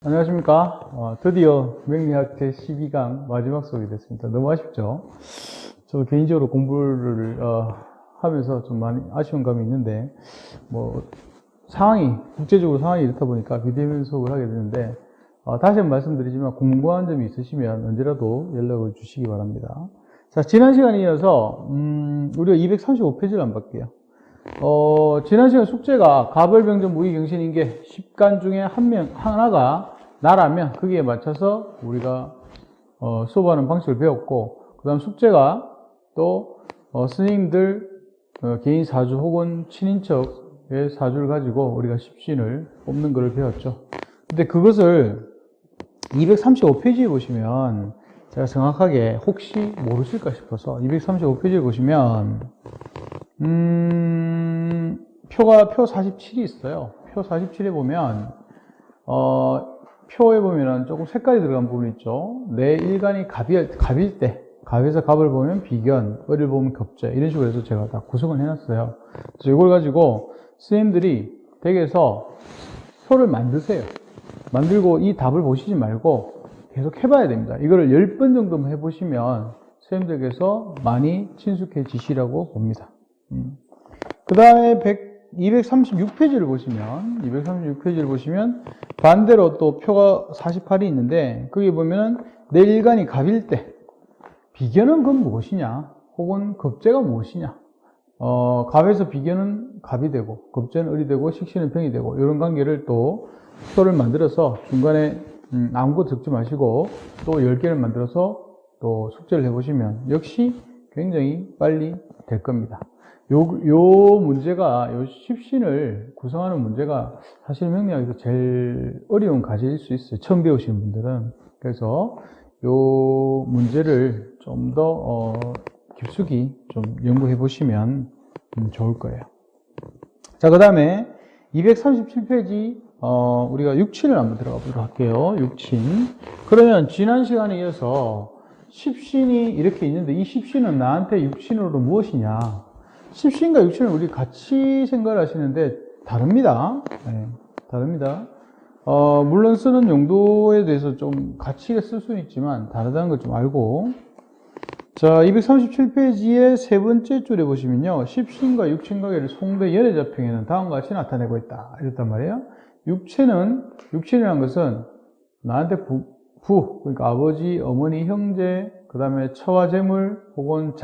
안녕하십니까. 드디어 명리학 제12강 마지막 수업이 됐습니다. 너무 아쉽죠? 저도 개인적으로 공부를 하면서 좀 많이 아쉬운 감이 있는데, 국제적으로 상황이 이렇다 보니까 비대면 수업을 하게 되는데, 다시 한번 말씀드리지만 궁금한 점이 있으시면 언제라도 연락을 주시기 바랍니다. 자, 지난 시간에 이어서 우리가 235페이지를 한번 볼게요. 지난 시간 숙제가 가벌병전 무의경신인계 10간 중에 하나가 나라면 거기에 맞춰서 우리가 수업하는 방식을 배웠고, 그 다음 숙제가 또 스님들 개인 사주 혹은 친인척의 사주를 가지고 우리가 십신을 뽑는 것을 배웠죠. 근데 그것을 235페이지에 보시면 제가 정확하게 혹시 모르실까 싶어서 235페이지에 보시면 표 47이 있어요. 표 47에 보면 표에 보면은 조금 색깔이 들어간 부분이 있죠. 내 일간이 갑일 때, 갑에서 갑을 보면 비견, 을을 보면 겁재, 이런 식으로 해서 제가 다 구성을 해놨어요. 그래서 이걸 가지고 선생님들이 댁에서 표를 만드세요. 만들고 이 답을 보시지 말고 계속 해봐야 됩니다. 이거를 10번 정도만 해보시면 선생님들께서 많이 친숙해지시라고 봅니다. 그 다음에 236페이지를 보시면 반대로 또 표가 48이 있는데, 거기 보면은 내 일간이 갑일 때 비견은 그건 무엇이냐, 혹은 겁재가 무엇이냐, 갑에서 비견은 갑이 되고 겁재는 을이 되고 식신은 병이 되고, 이런 관계를 또 표를 만들어서 중간에 아무것도 적지 마시고 또 10개를 만들어서 또 숙제를 해보시면 역시 굉장히 빨리 될 겁니다. 요 문제가, 요 십신을 구성하는 문제가 사실 명리학에서 제일 어려운 과제일 수 있어요. 처음 배우시는 분들은. 그래서 요 문제를 좀 더 깊숙이 좀 연구해 보시면 좋을 거예요. 자, 그 다음에 237페이지 우리가 육친을 한번 들어가 보도록 할게요. 육친. 그러면 지난 시간에 이어서 십신이 이렇게 있는데, 이 십신은 나한테 육친으로 무엇이냐, 십신과 육신을 우리 같이 생각을 하시는데 다릅니다. 네, 다릅니다. 물론 쓰는 용도에 대해서 좀 같이 쓸 수는 있지만 다르다는 걸 좀 알고. 자, 237페이지의 세 번째 줄에 보시면요, 십신과 육신 관계를 송대 연애자평에는 다음과 같이 나타내고 있다, 이랬단 말이에요. 육친이라는 것은 나한테 그러니까 아버지, 어머니, 형제, 그 다음에 처와 재물, 혹은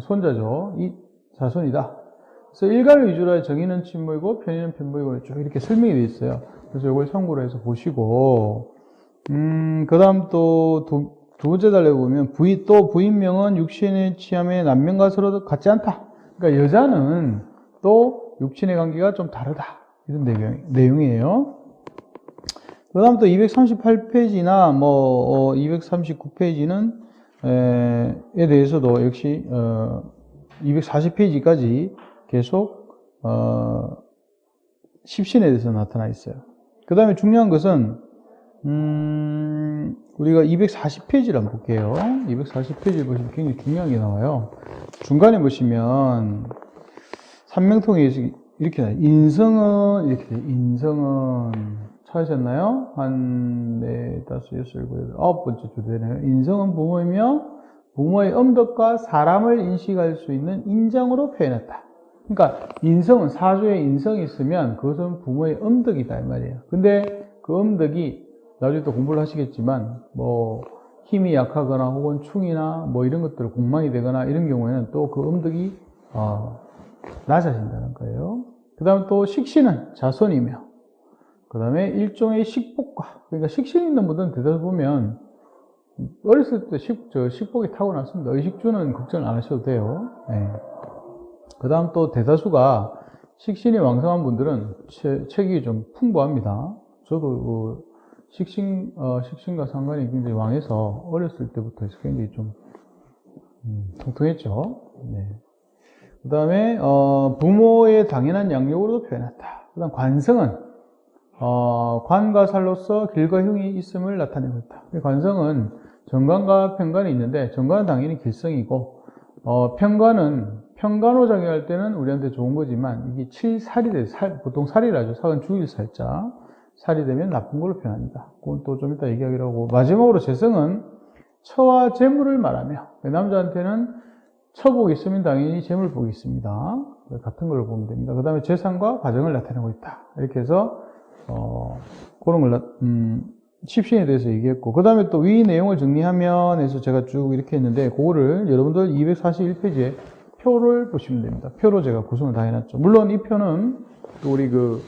손자죠. 이 자손이다. 그래서 일간을 위주로 해 정의는 친모이고 편의는 편모이고 쭉 이렇게 설명이 되어 있어요. 그래서 이걸 참고로 해서 보시고, 그 다음 또 두 번째 달에 보면 부인명은 육신의 취함에 남명과 서로 같지 않다. 그러니까 여자는 또 육친의 관계가 좀 다르다, 이런 내용이에요. 그 다음 또 238페이지나 239페이지는 에 대해서도 역시 240페이지까지 계속 십신에 대해서 나타나 있어요. 그 다음에 중요한 것은 우리가 240페이지를 한번 볼게요. 240페이지를 보시면 굉장히 중요한 게 나와요. 중간에 보시면 삼명통에 이렇게 나와요. 인성은 이렇게 돼요. 인성은 찾으셨나요? 한 4, 5, 6, 7, 8, 9번째 주제네요. 인성은 부모이며 부모의 음덕과 사람을 인식할 수 있는 인정으로 표현했다. 그러니까 인성은, 사주에 인성이 있으면 그것은 부모의 음덕이다, 이 말이에요. 근데 그 음덕이 나중에 또 공부를 하시겠지만 힘이 약하거나 혹은 충이나 이런 것들, 공망이 되거나 이런 경우에는 또 그 음덕이 낮아진다는 거예요. 그 다음에 또 식신은 자손이며, 그 다음에 일종의 식복과, 그러니까 식신 있는 분들은 대다수 보면 어렸을 때 식복이 타고났습니다. 의식주는 걱정 안 하셔도 돼요. 네. 그 다음 또 대다수가 식신이 왕성한 분들은 체격이 좀 풍부합니다. 저도 식신과 상관이 굉장히 왕해서 어렸을 때부터 굉장히 좀 통통했죠. 네. 그 다음에 부모의 당연한 양육으로도 표현했다. 그 다음 관성은 관과 살로서 길과 흉이 있음을 나타내고 있다. 관성은 정관과 편관이 있는데, 정관은 당연히 길성이고, 편관은 평간호 작용할 때는 우리한테 좋은 거지만 이게 7살이 돼, 보통 살이라죠. 살은 주일살자. 살이 되면 나쁜 걸로 표현합니다. 그건 또 좀 이따 얘기하기로 하고. 마지막으로 재성은 처와 재물을 말하며, 남자한테는 처복이 있으면 당연히 재물복이 있습니다. 같은 걸로 보면 됩니다. 그 다음에 재산과 과정을 나타내고 있다. 이렇게 해서 그런 걸 십신에 대해서 얘기했고, 그 다음에 또 위 내용을 정리하면 해서 제가 쭉 이렇게 했는데, 그거를 여러분들 241페이지에 표를 보시면 됩니다. 표로 제가 구성을 다 해놨죠. 물론 이 표는 또 우리 표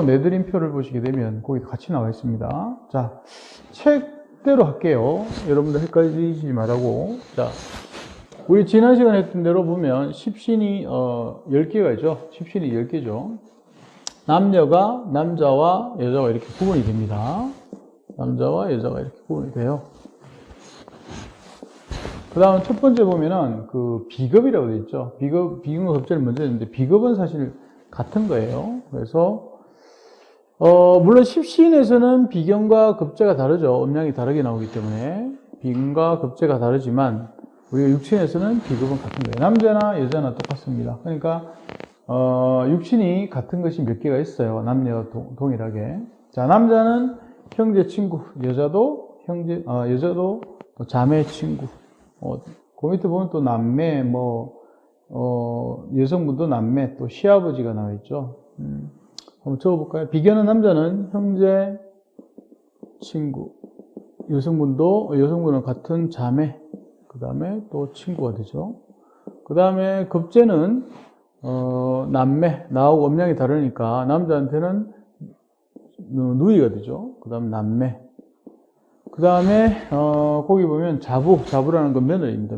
내드린 표를 보시게 되면 거기 같이 나와 있습니다. 자, 책대로 할게요. 여러분들 헷갈리지 말라고. 자, 우리 지난 시간에 했던 대로 보면 십신이 10개가 있죠. 십신이 10개죠. 남자와 여자가 이렇게 구분이 됩니다. 남자와 여자가 이렇게 구분이 돼요. 그 다음 첫 번째 보면은 비겁이라고 되어 있죠. 비금과 급제를 먼저 했는데, 비겁은 사실 같은 거예요. 그래서, 물론 십신에서는 비견과 급제가 다르죠. 음량이 다르게 나오기 때문에. 비금과 급제가 다르지만, 우리가 육신에서는 비급은 같은 거예요. 남자나 여자나 똑같습니다. 그러니까 육신이 같은 것이 몇 개가 있어요. 남녀 동일하게. 자, 남자는 형제 친구, 여자도 또 자매 친구. 그 밑에 보면 또 남매, 여성분도 남매, 또 시아버지가 나와 있죠. 한번 적어볼까요? 비견은 남자는 형제 친구, 여성분은 같은 자매, 그 다음에 또 친구가 되죠. 그 다음에 급제는 남매, 나하고 음량이 다르니까 남자한테는 누이가 되죠. 그 다음 남매. 그 다음에 거기 보면 자부라는 건 며느리입니다.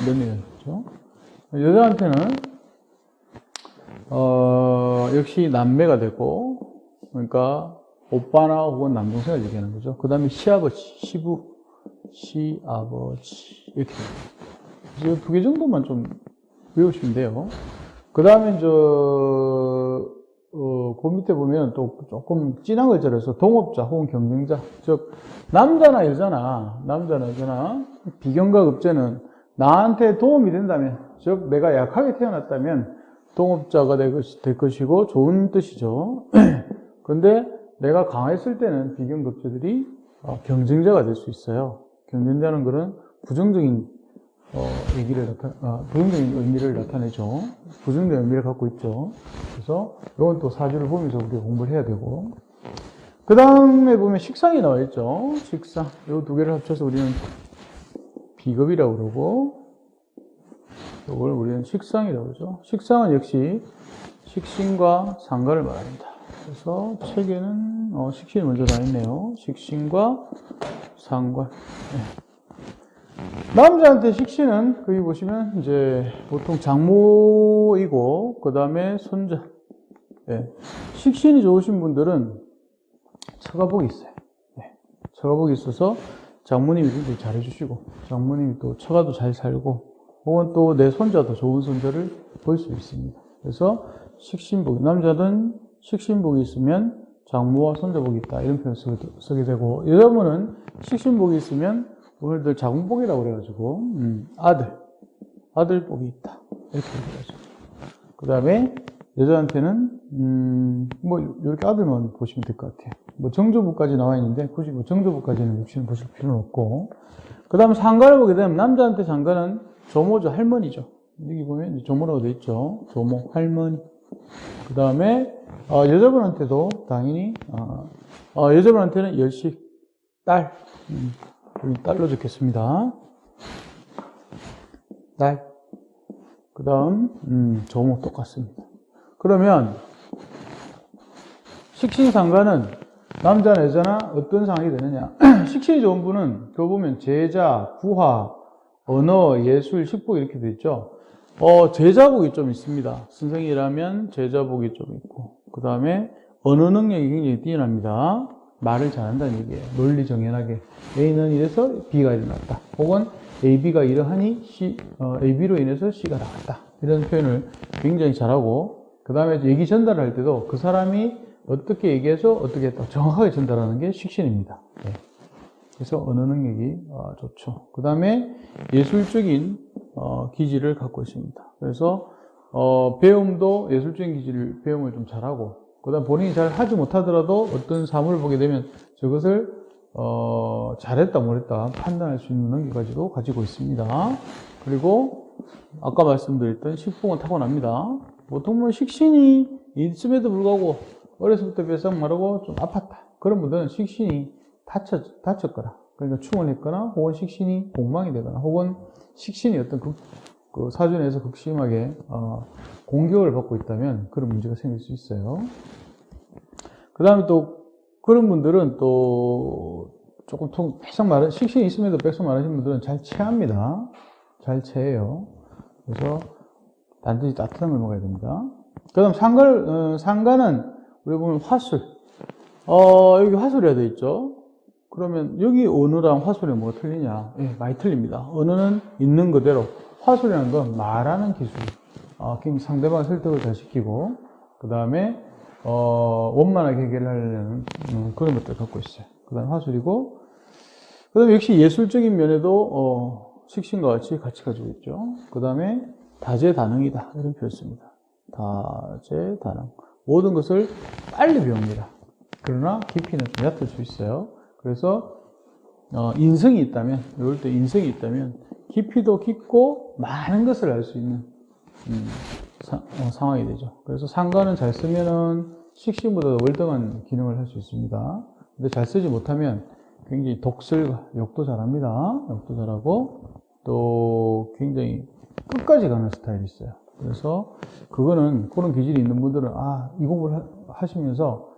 며느리죠. 여자한테는 역시 남매가 되고, 그러니까 오빠나 혹은 남동생을 얘기하는 거죠. 그 다음에 시아버지, 시아버지 이렇게 됩니다. 두 개 정도만 좀 외우시면 돼요. 그 다음에 그 밑에 보면 또 조금 진한 글자라서 동업자 혹은 경쟁자, 즉 남자나 여자나 비견과 급제는 나한테 도움이 된다면, 즉 내가 약하게 태어났다면 동업자가 될 것이고 좋은 뜻이죠. 근데 내가 강했을 때는 비견 급제들이 경쟁자가 될 수 있어요. 경쟁자는 그런 부정적인 부정적인 의미를 나타내죠. 부정적인 의미를 갖고 있죠. 그래서 이건 또 사주를 보면서 우리가 공부를 해야 되고. 그 다음에 보면 식상이 나와 있죠. 식상. 이 두 개를 합쳐서 우리는 비겁이라고 그러고, 이걸 우리는 식상이라고 그러죠. 식상은 역시 식신과 상관을 말합니다. 그래서 책에는 식신이 먼저 나와 있네요. 식신과 상관. 네. 남자한테 식신은 거기 보시면 이제 보통 장모이고, 그 다음에 손자. 네. 식신이 좋으신 분들은 처가복이 있어요. 네. 처가복이 있어서 장모님이 굉장히 잘해주시고, 장모님이 또 처가도 잘 살고, 혹은 또 내 손자도 좋은 손자를 볼 수 있습니다. 그래서 식신복, 남자는 식신복이 있으면 장모와 손자복이 있다, 이런 표현을 쓰게 되고, 여자분은 식신복이 있으면 오늘들 자궁복이라고 그래가지고 아들복이 있다, 이렇게 얘기하죠. 그 다음에 여자한테는 이렇게 아들만 보시면 될 것 같아요. 정조복까지 나와 있는데 굳이 정조복까지는 육신을 보실 필요는 없고. 그 다음에 상관을 보게 되면 남자한테 상관은 조모죠, 할머니죠. 여기 보면 조모라고 되어 있죠. 조모, 할머니. 그 다음에 여자분한테도 당연히 여자분한테는 열식, 딸. 여기 딸로 적겠습니다. 딸. 그 다음 조모 똑같습니다. 그러면 식신상관은 남자나 여자나 어떤 상황이 되느냐. 식신이 좋은 분은 그거 보면 제자, 구화, 언어, 예술, 식복 이렇게 되어 있죠. 제자복이 좀 있습니다. 선생이라면 제자복이 좀 있고, 그 다음에 언어 능력이 굉장히 뛰어납니다. 말을 잘한다는 얘기예요. 논리 정연하게. A는 이래서 B가 일어났다. 혹은 AB가 이러하니 AB로 인해서 C가 나왔다. 이런 표현을 굉장히 잘하고, 그 다음에 얘기 전달을 할 때도 그 사람이 어떻게 얘기해서 어떻게 했다 정확하게 전달하는 게 식신입니다. 네. 그래서 언어 능력이 좋죠. 그 다음에 예술적인 기질을 갖고 있습니다. 그래서 배움도 예술적인 기질 배움을 좀 잘하고, 그 다음 본인이 잘 하지 못하더라도 어떤 사물을 보게 되면 저것을 잘했다 못했다 판단할 수 있는 능력까지도 가지고 있습니다. 그리고 아까 말씀드렸던 식복은 타고납니다. 보통은 식신이 있음에도 불구하고 어려서부터 뱃속 마르고 좀 아팠다, 그런 분들은 식신이 다쳤거나, 그러니까 충을 했거나, 혹은 식신이 공망이 되거나, 혹은 식신이 어떤 그 사주에서 극심하게 공격을 받고 있다면 그런 문제가 생길 수 있어요. 그 다음에 또 그런 분들은 또 조금 식신이 있음에도 뱃속 마르신 분들은 잘 체합니다. 잘 체해요. 그래서 반드시 따뜻한 걸 먹어야 됩니다. 그 다음 상관은 우리가 보면 화술, 여기 화술이라 되어 있죠. 그러면 여기 언어랑 화술이 뭐가 틀리냐? 예, 많이 틀립니다. 언어는 있는 그대로, 화술이라는 건 말하는 기술, 상대방의 설득을 잘 시키고, 그 다음에 원만하게 해결하려는 그런 것들을 갖고 있어요. 그 다음 화술이고, 그 다음에 역시 예술적인 면에도 식신과 같이 가지고 있죠. 그 다음에 다재다능이다, 이런 표현을 씁니다. 다재다능, 모든 것을 빨리 배웁니다. 그러나 깊이는 좀 얕을 수 있어요. 그래서 인성이 있다면, 이럴 때 인성이 있다면 깊이도 깊고 많은 것을 알 수 있는 상황이 되죠. 그래서 상관은 잘 쓰면은 식신보다 월등한 기능을 할 수 있습니다. 근데 잘 쓰지 못하면 굉장히 독설과 욕도 잘합니다. 욕도 잘하고 또 굉장히 끝까지 가는 스타일이 있어요. 그래서 그거는, 그런 기질이 있는 분들은 이 공부를 하시면서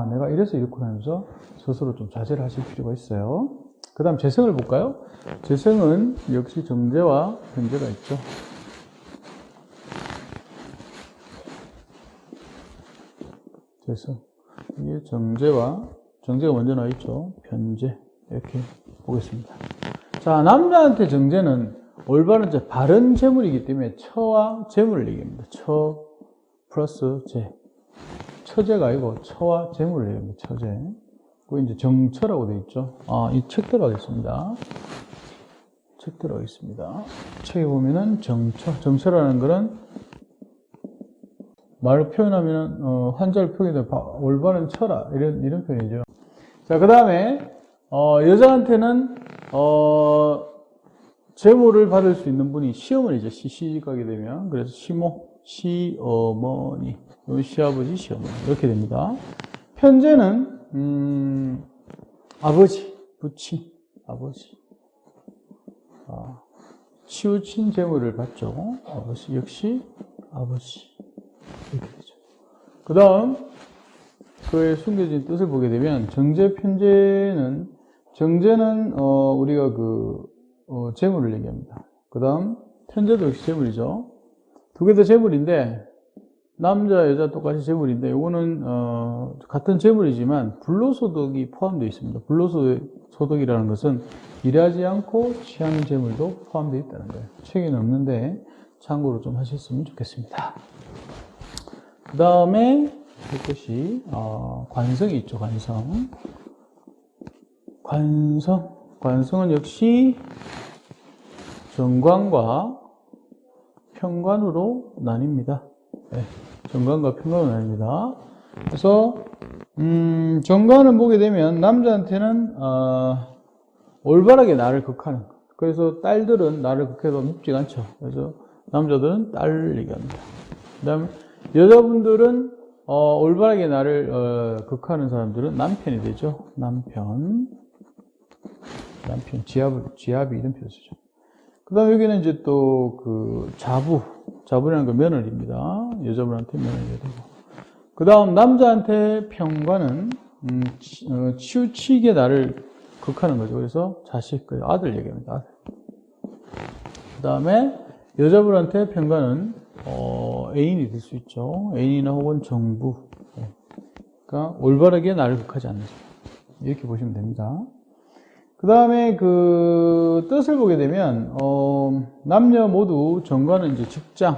내가 이래서 이렇구나 하면서 스스로 좀 자제를 하실 필요가 있어요. 그 다음 재성을 볼까요? 재성은 역시 정제와 편제가 있죠. 재성, 이게 정제가 먼저 나와 있죠. 편제, 이렇게 보겠습니다. 자, 남자한테 정제는 올바른 바른 재물이기 때문에 처와 재물을 얘기합니다. 처 플러스 재. 처제가 아니고 처와 재물을 얘기합니다. 처제. 그 이제 정처라고 되어 있죠. 이 책 들어가겠습니다. 책 들어가겠습니다. 책에 보면은 정처라는 거는 말로 표현하면 한자를 표현해도 올바른 처라, 이런 표현이죠. 자, 그 다음에 여자한테는 재물을 받을 수 있는 분이 시어머니죠. 시집가게 되면. 그래서 시모, 시어머니, 시아버지, 시어머니, 이렇게 됩니다. 편제는 아버지, 부친, 아버지, 치우친 재물을 받죠. 아버지, 역시 아버지, 이렇게 되죠. 그 다음 그의 숨겨진 뜻을 보게 되면 정제, 편제는, 정제는 우리가 재물을 얘기합니다. 그 다음 편제도 역시 재물이죠. 두 개 다 재물인데, 남자 여자 똑같이 재물인데, 요거는 같은 재물이지만 불로소득이 포함되어 있습니다. 불로소득이라는 것은 일하지 않고 취하는 재물도 포함되어 있다는 거예요. 책에는 없는데 참고로 좀 하셨으면 좋겠습니다. 그 다음에 할 것이 관성이 있죠. 관성은 역시 정관과 편관으로 나뉩니다. 네, 정관과 편관으로 나뉩니다. 그래서 정관을 보게 되면 남자한테는 올바르게 나를 극하는 것. 그래서 딸들은 나를 극해도 밉지가 않죠. 그래서 남자들은 딸을 얘기합니다. 그 다음에 여자분들은 올바르게 나를 극하는 사람들은 남편이 되죠. 남편, 지압이 이런 표현 쓰죠. 그 다음에 여기는 이제 또 자부라는 건 며느리입니다. 여자분한테 며느리가 되고. 그 다음 남자한테 편관은 치우치게 나를 극하는 거죠. 그래서 자식, 아들 얘기합니다. 아들. 그 다음에 여자분한테 편관은 애인이 될 수 있죠. 애인이나 혹은 정부. 그러니까 올바르게 나를 극하지 않는 사람. 이렇게 보시면 됩니다. 그 다음에 뜻을 보게 되면 남녀 모두 정관은 이제 직장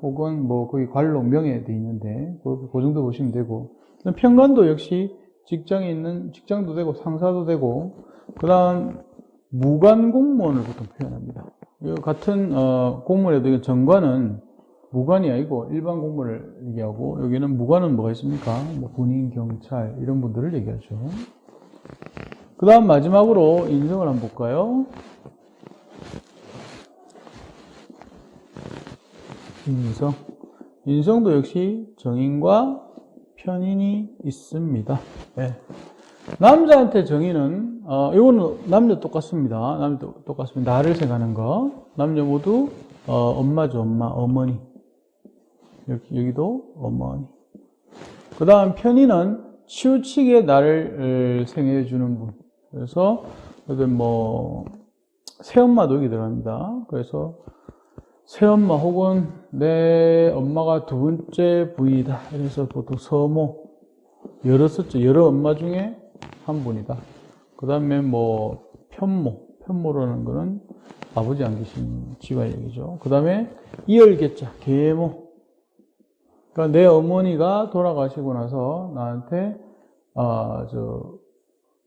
혹은 거기 관록 명예에 돼 있는데 그 정도 보시면 되고, 편관도 역시 직장에 있는 직장도 되고 상사도 되고, 그 다음 무관 공무원을 보통 표현합니다. 이 같은 공무원에도 이건 정관은 무관이 아니고 일반 공무원을 얘기하고, 여기는 무관은 뭐가 있습니까? 뭐 군인, 경찰 이런 분들을 얘기하죠. 그 다음 마지막으로 인성을 한번 볼까요? 인성. 인성도 역시 정인과 편인이 있습니다. 네. 남자한테 정의는, 이거는 남녀 똑같습니다. 남녀 똑같습니다. 나를 생각하는 거. 남녀 모두, 엄마죠, 엄마, 어머니. 여기도 어머니. 그 다음 편인은 치우치게 나를 생각해주는 분. 그래서, 뭐, 새엄마도 여기 들어갑니다. 그래서, 새엄마 혹은 내 엄마가 두 번째 부이다. 그래서 보통 서모. 여러 썼죠. 여러 엄마 중에 한 분이다. 그 다음에 뭐 편모, 편모라는 거는 아버지 안 계신 집안 얘기죠. 그 다음에 이열계자, 계모. 그러니까 내 어머니가 돌아가시고 나서 나한테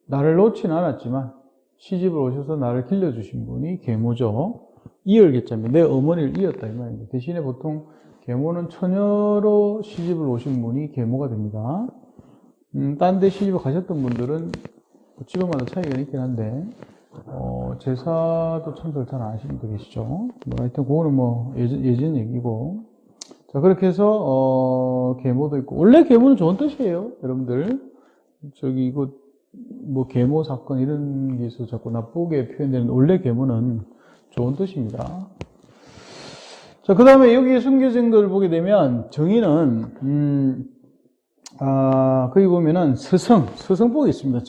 나를 놓지는 않았지만 시집을 오셔서 나를 길러주신 분이 계모죠. 이열계자입니다. 내 어머니를 이었다 이 말입니다. 대신에 보통 계모는 처녀로 시집을 오신 분이 계모가 됩니다. 딴 데 시집을 가셨던 분들은 집안마다 차이가 있긴 한데, 제사도 참석을 잘 안 하시는 분들 계시죠. 뭐, 하여튼, 그거는 뭐, 예전 얘기고. 자, 그렇게 해서, 계모도 있고. 원래 계모는 좋은 뜻이에요, 여러분들. 이거, 뭐, 계모 사건 이런 게 있어서 자꾸 나쁘게 표현되는, 원래 계모는 좋은 뜻입니다. 자, 그 다음에 여기에 숨겨진 걸 보게 되면, 정의는, 거기 보면은 서성복이 있습니다.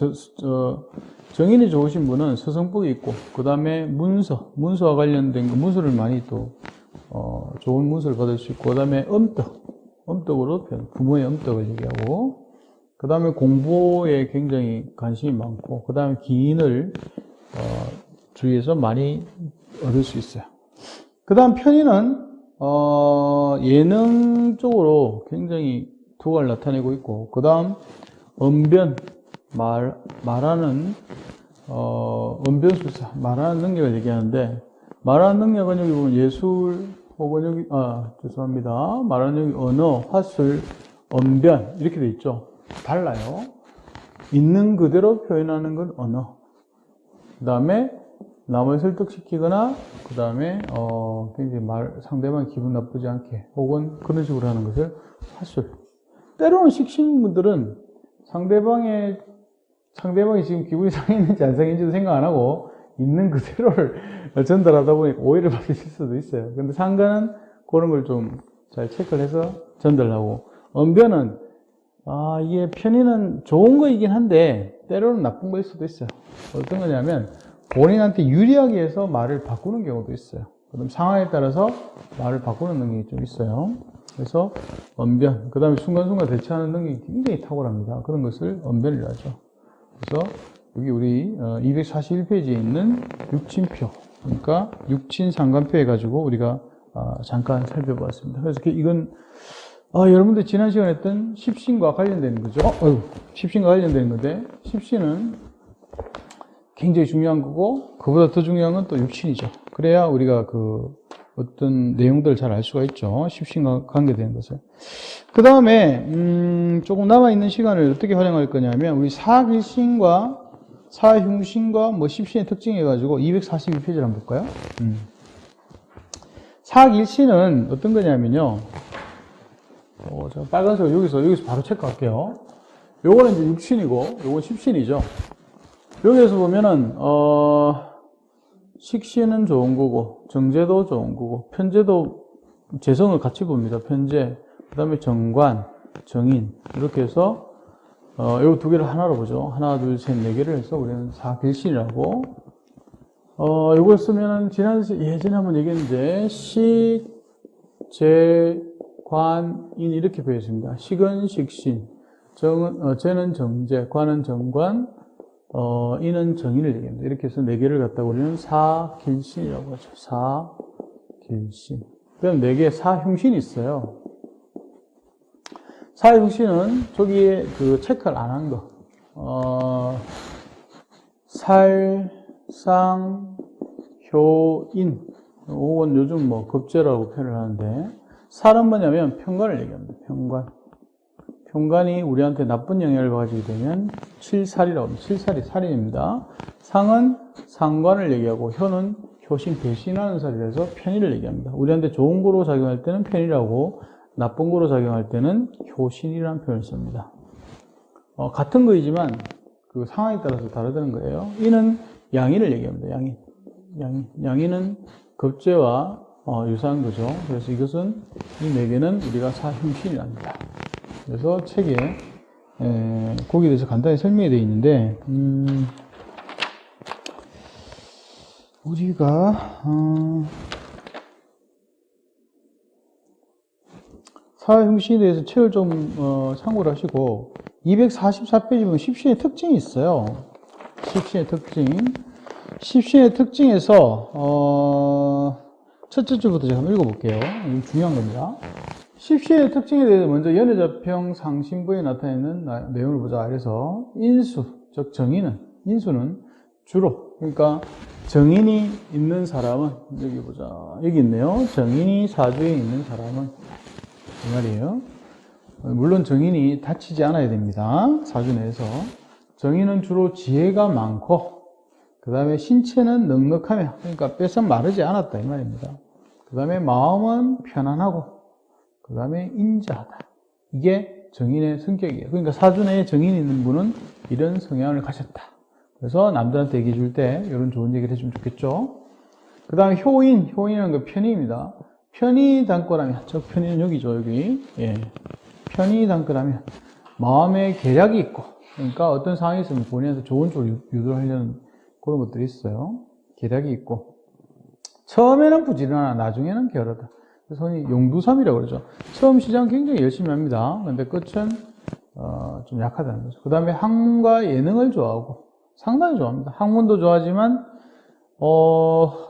정인이 좋으신 분은 서성복이 있고, 그 다음에 문서와 관련된 거, 문서를 많이 또, 좋은 문서를 받을 수 있고, 그 다음에 엄덕으로 부모의 엄덕을 얘기하고, 그 다음에 공부에 굉장히 관심이 많고, 그 다음에 기인을, 주위에서 많이 얻을 수 있어요. 그 다음 편의는, 예능 쪽으로 굉장히 두각을 나타내고 있고, 그 다음 언변, 말하는 언변술사, 말하는 능력을 얘기하는데, 말하는 능력은 여기 보면 예술 혹은 여기 죄송합니다. 말하는 능력, 언어, 화술, 언변 이렇게 돼 있죠. 달라요. 있는 그대로 표현하는 건 언어. 그 다음에 남을 설득시키거나, 그 다음에 굉장히 상대방이 기분 나쁘지 않게 혹은 그런 식으로 하는 것을 화술. 때로는 식신분들은 상대방이 지금 기분이 상했는지 안 상했는지도 생각 안 하고 있는 그대로를 전달하다 보니까 오해를 받을 수도 있어요. 근데 상가는 그런 걸 좀 잘 체크를 해서 전달하고, 언변은 이게 편의는 좋은 거이긴 한데 때로는 나쁜 거일 수도 있어요. 어떤 거냐면 본인한테 유리하게 해서 말을 바꾸는 경우도 있어요. 그럼 상황에 따라서 말을 바꾸는 능력이 좀 있어요. 그래서 언변, 그 다음에 순간순간 대처하는 능력이 굉장히 탁월합니다. 그런 것을 언변이라고 하죠. 그래서 여기 우리 241페이지에 있는 육친표, 그러니까 육친상관표 해가지고 우리가 잠깐 살펴보았습니다. 그래서 이건 여러분들 지난 시간에 했던 십신과 관련되는 거죠. 십신과 관련되는 건데, 십신은 굉장히 중요한 거고, 그보다 더 중요한 건 또 육친이죠. 그래야 우리가 어떤 내용들을 잘 알 수가 있죠. 십신과 관계되는 것을. 그 다음에, 조금 남아있는 시간을 어떻게 활용할 거냐면, 우리 사길신과 사흉신과 십신의 특징 해가지고 241페이지를 한번 볼까요? 사길신은 어떤 거냐면요. 제가 빨간색을 여기서 바로 체크할게요. 요거는 이제 육신이고, 요건 십신이죠. 여기에서 보면은, 식신은 좋은 거고, 정제도 좋은 거고, 편제도, 재성을 같이 봅니다. 편제, 그 다음에 정관, 정인, 이렇게 해서, 요 두 개를 하나로 보죠. 하나, 둘, 셋, 네 개를 해서 우리는 사길신이라고, 요걸 쓰면은, 예전에 한번 얘기했는데, 식, 제, 관, 인, 이렇게 표현했습니다. 식은 식신, 제는 정제, 관은 정관, 인은 정인을 얘기합니다. 이렇게 해서 네 개를 갖다가 우리는 사길신이라고 하죠. 사길신. 그럼 네 개 사흉신이 있어요. 사흉신은 저기에 체크를 안 한 거. 쌍효인. 혹은 요즘 뭐 급제라고 표현을 하는데, 살은 뭐냐면 편관을 얘기합니다. 편관. 편관이 우리한테 나쁜 영향을 가지게 되면 칠살이라고 합니다. 칠살이 살인입니다. 상은 상관을 얘기하고 효는 효신, 배신하는 살이라서 편의를 얘기합니다. 우리한테 좋은 거로 작용할 때는 편의라고, 나쁜 거로 작용할 때는 효신이라는 표현을 씁니다. 같은 거이지만 그 상황에 따라서 다르다는 거예요. 이는 양인을 얘기합니다. 양인. 양인은 급제와 유사한 거죠. 그래서 이것은, 이 네 개는 우리가 사흉신이랍니다. 그래서 책에 거기에 대해서 간단히 설명이 되어 있는데, 우리가 사흉신에 대해서 책을 좀 참고를 하시고, 244페이지 보면 십신의 특징이 있어요. 십신의 특징. 십신의 특징에서 첫째 줄부터 제가 한번 읽어볼게요. 이건 중요한 겁니다. 십신의 특징에 대해서 먼저 연애자평 상신부에 나타내는 내용을 보자. 그래서 인수, 즉 정인은, 인수는 주로, 그러니까 정인이 있는 사람은, 여기 보자. 여기 있네요. 정인이 사주에 있는 사람은, 이 말이에요. 물론 정인이 다치지 않아야 됩니다. 사주 내에서. 정인은 주로 지혜가 많고, 그 다음에 신체는 넉넉하며, 그러니까 뼈가 마르지 않았다 이 말입니다. 그 다음에 마음은 편안하고, 그 다음에 인자하다. 이게 정인의 성격이에요. 그러니까 사주 내에 정인이 있는 분은 이런 성향을 가졌다. 그래서 남들한테 얘기해 줄 때 이런 좋은 얘기를 해주면 좋겠죠. 그 다음에 효인은 그 편의입니다. 편의 담거라면, 저 편의는 여기죠, 여기. 예. 편의 담거라면 마음에 계략이 있고, 그러니까 어떤 상황이 있으면 본인한테 좋은 쪽으로 유도하려는 그런 것들이 있어요. 계략이 있고, 처음에는 부지런하나 나중에는 게으르다. 그래서 흔히 용두삼이라고 그러죠. 처음 시작은 굉장히 열심히 합니다. 근데 끝은 좀 약하다는 거죠. 그 다음에 학문과 예능을 좋아하고, 상당히 좋아합니다. 학문도 좋아하지만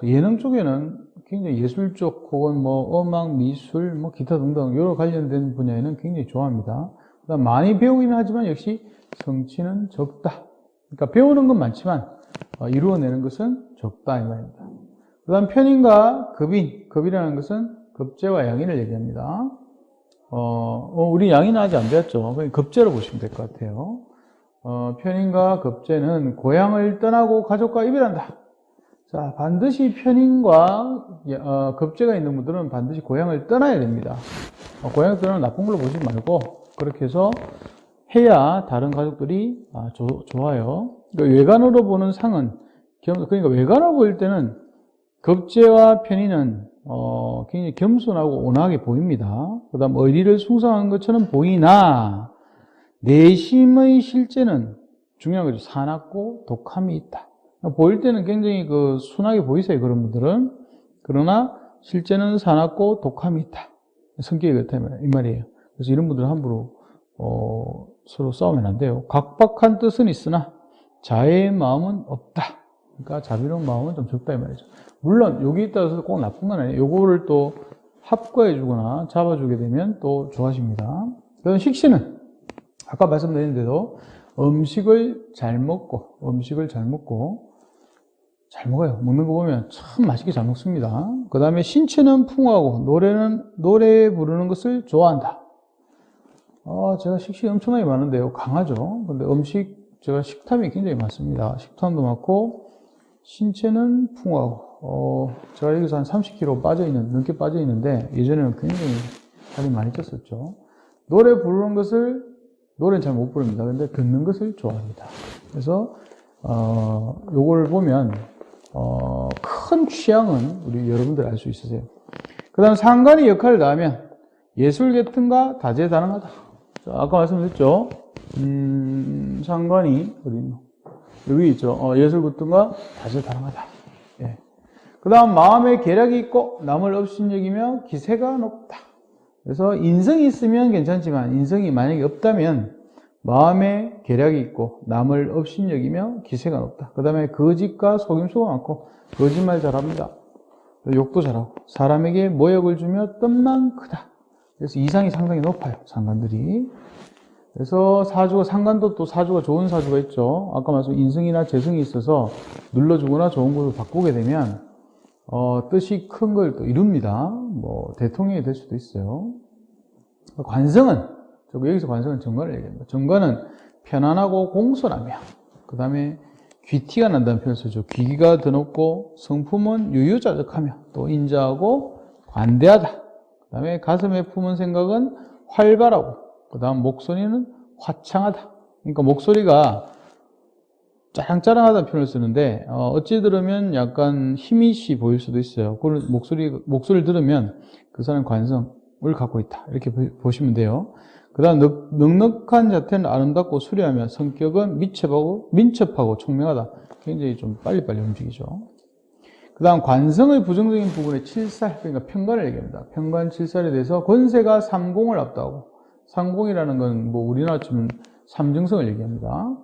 예능 쪽에는 굉장히 예술 쪽 혹은 뭐 음악, 미술, 뭐 기타 등등 여러 관련된 분야에는 굉장히 좋아합니다. 그다음 많이 배우기는 하지만 역시 성취는 적다. 그러니까 배우는 건 많지만 이루어내는 것은 적다 이 말입니다. 그다음 편인과 급이라는 것은 급제와 양인을 얘기합니다. 우리 양인은 아직 안 배웠죠. 그냥 급제로 보시면 될 것 같아요. 편인과 급제는 고향을 떠나고 가족과 이별한다. 자, 반드시 편인과 급제가 있는 분들은 반드시 고향을 떠나야 됩니다. 고향을 떠나면 나쁜 걸로 보지 말고 그렇게 해서 해야 다른 가족들이 좋아요. 그러니까 외관으로 보는 상은, 그러니까 외관으로 보일 때는 급제와 편인은 굉장히 겸손하고 온화하게 보입니다. 그 다음 의리를 숭상한 것처럼 보이나 내심의 실제는 중요한 거죠. 사납고 독함이 있다. 보일 때는 굉장히 순하게 보이세요, 그런 분들은. 그러나 실제는 사납고 독함이 있다. 성격이 그렇다 이 말이에요. 그래서 이런 분들은 함부로 서로 싸우면 안 돼요. 각박한 뜻은 있으나 자애의 마음은 없다. 그러니까 자비로운 마음은 좀 적다 이 말이죠. 물론 여기 따라서 꼭 나쁜 건 아니에요. 요거를 또 합과해 주거나 잡아주게 되면 또 좋아집니다. 그래서 식신은 아까 말씀드린 대로 음식을 잘 먹어요. 먹는 거 보면 참 맛있게 잘 먹습니다. 그 다음에 신체는 풍부하고 노래 부르는 것을 좋아한다. 제가 식신이 엄청나게 많은데요. 강하죠. 근데 제가 식탐이 굉장히 많습니다. 식탐도 많고, 신체는 풍부하고, 제가 여기서 한 30kg 넘게 빠져 있는데, 예전에는 굉장히 살이 많이 쪘었죠. 노래는 잘 못 부릅니다. 근데 듣는 것을 좋아합니다. 그래서, 요걸 보면, 큰 취향은 우리 여러분들 알 수 있으세요. 그 다음 상관이 역할을 다하면 예술계통과 다재다능하다. 자, 아까 말씀드렸죠. 상관이 어디 있노? 여기 있죠. 예술계통과 다재다능하다. 예. 그 다음 마음에 계략이 있고 남을 업신여기며 기세가 높다. 그래서 인성이 있으면 괜찮지만 인성이 만약에 없다면 마음에 계략이 있고 남을 업신여기며 기세가 높다. 그 다음에 거짓과 속임수가 많고 거짓말 잘합니다. 욕도 잘하고 사람에게 모욕을 주며 뜸만 크다. 그래서 이상이 상당히 높아요. 상관들이. 그래서 사주가, 상관도 또 사주가 좋은 사주가 있죠. 아까 말씀 인승이나 재승이 있어서 눌러주거나 좋은 곳을 바꾸게 되면, 뜻이 큰 걸 또 이룹니다. 뭐, 대통령이 될 수도 있어요. 관성은, 여기서 관성은 정관을 얘기합니다. 정관은 편안하고 공손하며, 그 다음에 귀티가 난다는 표현을 쓰죠. 귀기가 드높고, 성품은 유유자적하며, 또 인자하고 관대하다. 그 다음에 가슴에 품은 생각은 활발하고, 그 다음 목소리는 화창하다. 그러니까 목소리가 짜랑짜랑하다는 표현을 쓰는데, 어찌 들으면 약간 힘이시 보일 수도 있어요. 그걸 목소리를 들으면 그 사람 관성을 갖고 있다. 이렇게 보시면 돼요. 그 다음 넉넉한 자태는 아름답고 수려하며 성격은 민첩하고 총명하다. 굉장히 좀 빨리빨리 움직이죠. 그 다음 관성의 부정적인 부분에 칠살, 그러니까 편관을 얘기합니다. 편관 칠살에 대해서 권세가 삼공을 앞두고, 삼공이라는 건 뭐 우리나라 치면 삼정성을 얘기합니다.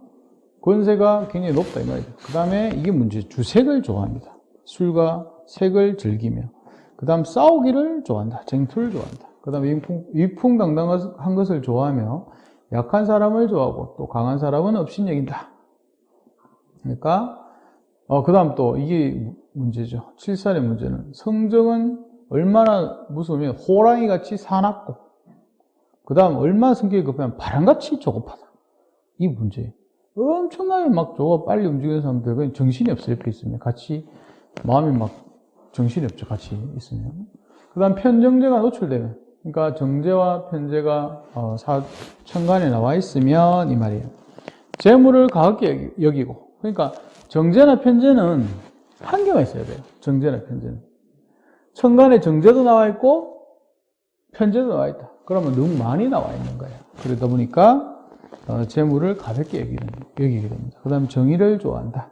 권세가 굉장히 높다 이 말이죠. 그 다음에 이게 문제죠. 주색을 좋아합니다. 술과 색을 즐기며, 그 다음 싸우기를 좋아한다. 쟁투를 좋아한다. 그 다음에 위풍당당한 것을 좋아하며 약한 사람을 좋아하고 또 강한 사람은 업신여긴다. 그러니까 그 다음 또 이게 문제죠. 칠살의 문제는 성정은 얼마나 무서우면 호랑이같이 사납고, 그 다음 얼마나 성격이 급하면 바람같이 조급하다. 이 문제예요. 엄청나게 막 빨리 움직이는 사람들은 정신이 없어요. 옆에 있으면 같이 마음이 막 정신이 없죠. 같이 있으면. 그 다음 편정제가 노출되면, 그러니까 정제와 편제가 천간에 나와 있으면 이 말이에요. 재물을 가볍게 여기고, 그러니까 정제나 편제는 한계가 있어야 돼요. 정제나 편제는. 천간에 정제도 나와 있고 편제도 나와 있다. 그러면 너무 많이 나와 있는 거예요. 그러다 보니까 재물을 가볍게 여기게 됩니다. 그 다음 정의를 좋아한다.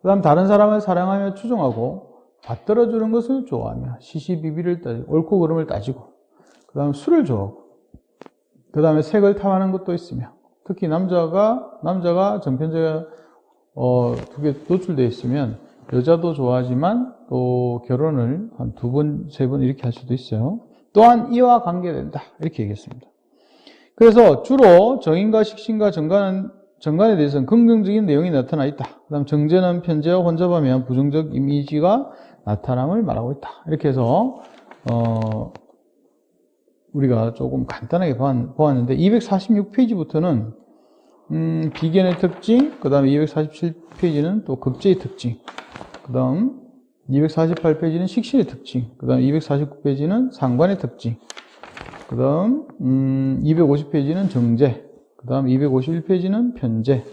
그 다음 다른 사람을 사랑하며 추종하고 받들어주는 것을 좋아하며 시시비비를 따지고 옳고 그름을 따지고, 그 다음 술을 좋아하고, 그 다음에 색을 탐하는 것도 있으며, 특히 남자가 정편제가 두 개 노출되어 있으면 여자도 좋아하지만 또 결혼을 한 2번, 3번 이렇게 할 수도 있어요. 또한 이와 관계된다. 이렇게 얘기했습니다. 그래서 주로 정인과 식신과 정관에 대해서는 긍정적인 내용이 나타나 있다. 그 다음 정제는 편제와 혼잡하면 부정적 이미지가 나타남을 말하고 있다. 이렇게 해서 우리가 조금 간단하게 보았는데 246페이지부터는 비견의 특징, 그 다음에 247페이지는 또 급제의 특징, 그 다음 248페이지는 식신의 특징, 그 다음 249페이지는 상관의 특징, 그 다음 250페이지는 정제, 그 다음 251페이지는 편제,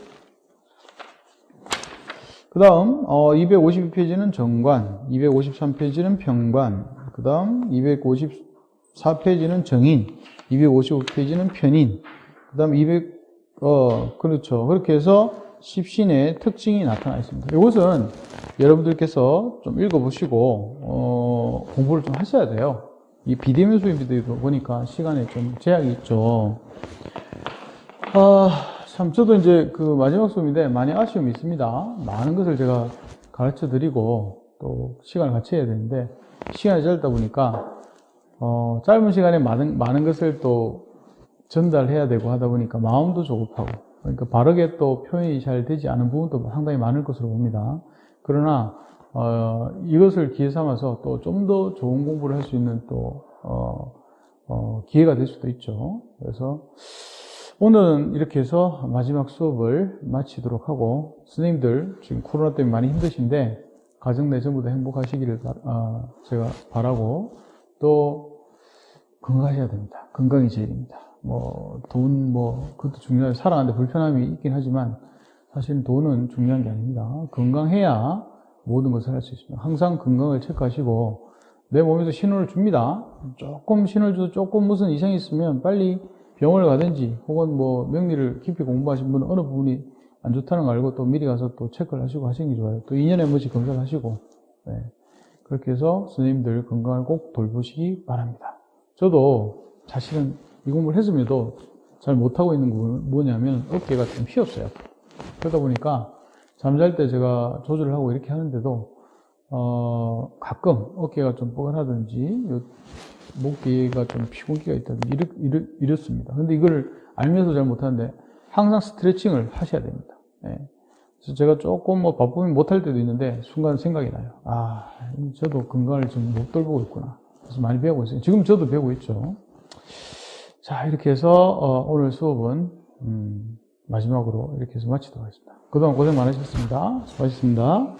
그 다음 252페이지는 정관, 253페이지는 평관, 그 다음 254페이지는 정인, 255페이지는 편인, 그 다음 그렇죠. 그렇게 해서 십신의 특징이 나타나 있습니다. 이것은 여러분들께서 좀 읽어보시고 공부를 좀 하셔야 돼요. 이 비대면 수업이다 보니까 시간에 좀 제약이 있죠. 참 저도 이제 그 마지막 수업인데 많이 아쉬움이 있습니다. 많은 것을 제가 가르쳐 드리고 또 시간을 같이 해야 되는데 시간이 짧다 보니까 짧은 시간에 많은 것을 또 전달해야 되고 하다 보니까 마음도 조급하고, 그러니까 바르게 또 표현이 잘 되지 않은 부분도 상당히 많을 것으로 봅니다. 그러나 이것을 기회 삼아서 또 좀 더 좋은 공부를 할 수 있는 또 기회가 될 수도 있죠. 그래서 오늘은 이렇게 해서 마지막 수업을 마치도록 하고, 선생님들 지금 코로나 때문에 많이 힘드신데 가정 내 전부 다 행복하시기를 제가 바라고, 또 건강하셔야 됩니다. 건강이 제일입니다. 돈, 그것도 중요하죠. 살아가는데 불편함이 있긴 하지만 사실 돈은 중요한 게 아닙니다. 건강해야 모든 것을 할 수 있습니다. 항상 건강을 체크하시고, 내 몸에서 신호를 줍니다. 신호를 줘도 조금 무슨 이상이 있으면 빨리 병원을 가든지, 혹은 명리를 깊이 공부하신 분은 어느 부분이 안 좋다는 걸 알고 또 미리 가서 또 체크를 하시고 하시는 게 좋아요. 또 2년에 한 번씩 검사를 하시고, 네. 그렇게 해서 선생님들 건강을 꼭 돌보시기 바랍니다. 저도 사실은 이 공부를 했음에도 잘 못하고 있는 부분은 뭐냐면 어깨가 좀 휘었어요. 그러다 보니까 잠잘 때 제가 조절을 하고 이렇게 하는데도 가끔 어깨가 좀 뻐근하든지 목뒤가 좀 피곤기가 있다든지 이렇습니다. 근데 이걸 알면서 잘 못하는데 항상 스트레칭을 하셔야 됩니다. 예. 그래서 제가 조금 뭐 바쁘면 못할 때도 있는데 순간 생각이 나요. 아, 저도 건강을 좀 못 돌보고 있구나. 그래서 많이 배우고 있어요. 지금 저도 배우고 있죠. 자, 이렇게 해서 오늘 수업은 마지막으로 이렇게 해서 마치도록 하겠습니다. 그동안 고생 많으셨습니다. 수고하셨습니다.